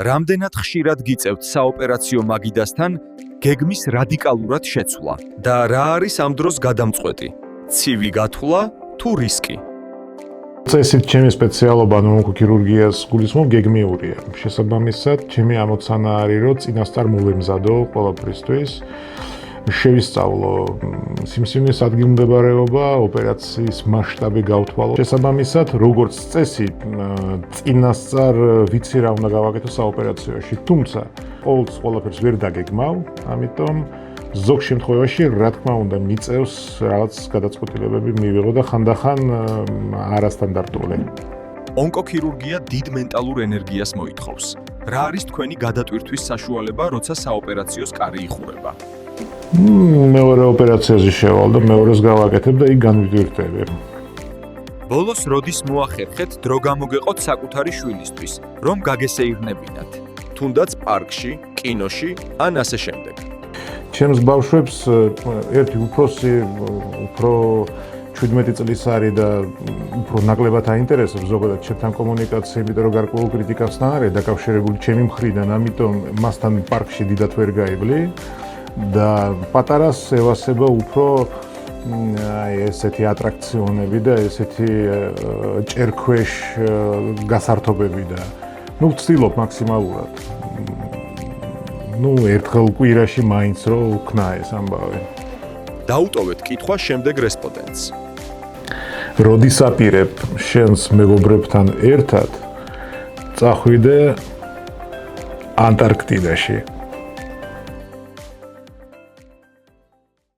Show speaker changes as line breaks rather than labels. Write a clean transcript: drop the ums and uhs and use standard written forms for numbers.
რამდენად ხშირად გიწევთ საოპერაციო მაგიდასთან გეგმის რადიკალურად შეცვლა და რა არის ამ დროს გადამწყვეტი? ცივი გათვლა თუ რისკი?
წესით ჩემი სპეციალობა ონკოქირურგიას გულისხმობ გეგმიურია. შესაბამისად, ჩემი ამოცანა არის, რომ წინასწარ მოვემზადო ყველაფრისთვის. შევისწავლო სიმსივნის ადგილმდებარეობა, ოპერაციის მასშტაბი გავთვალო. შესაბამისად, როგორც წესი, წინასწარ ვიცი რა უნდა გავაკეთო საოპერაციოში. თუმცა, ყოველთვის ყველაფერს ვერ დაგეგმავ, ამიტომ ზოგ შემთხვევაში, რა თქმა უნდა, მიწევს რაღაც გადაწყვეტილებები მივიღო და ხანდახან არასტანდარტული.
ონკოქირურგია დიდ მენტალურ ენერგიას მოითხოვს. რა არის თქვენი გადატვირთვის საშუალება, როცა საოპერაციოს კარი იხურება?
მეორე ოპერაციაზე შევალ და მეორეს გავაკეთებ და იქ განვიდვირთები.
ბოლოს როდის მოახერხეთ დრო გამოგეყოთ საკუთარი შვილისთვის, რომ გაგესეირნებინათ? თუნდაც პარკში, კინოში, ან ასე შემდეგ.
ჩემს ბავშვებს ერთი უფროსი, უფრო 17 წლის არის და უფრო ნაკლებად აინტერესებს ზოგადად ჩემთან კომუნიკაცია, იმიტომ რომ გარკვეულ კრიტიკასთან არის დაკავშირებული ჩემი მხრიდან, ამიტომ მასთან პარკში დიდად ვერ გაივლი. და პატარას ევასება უფრო ესეთი ატრაქციონები და ესეთი ჭერქვეშ გასართობები და ვცდილობ მაქსიმალურად. ერთხელ კვირაში მაინც რო ვქნა ეს ამბავი.
დაუტოვეთ კითხვა შემდეგ რესპონდენტს.
როდის აპირებ შენს მეგობრებთან ერთად წახვიდე ანტარქტიდაში?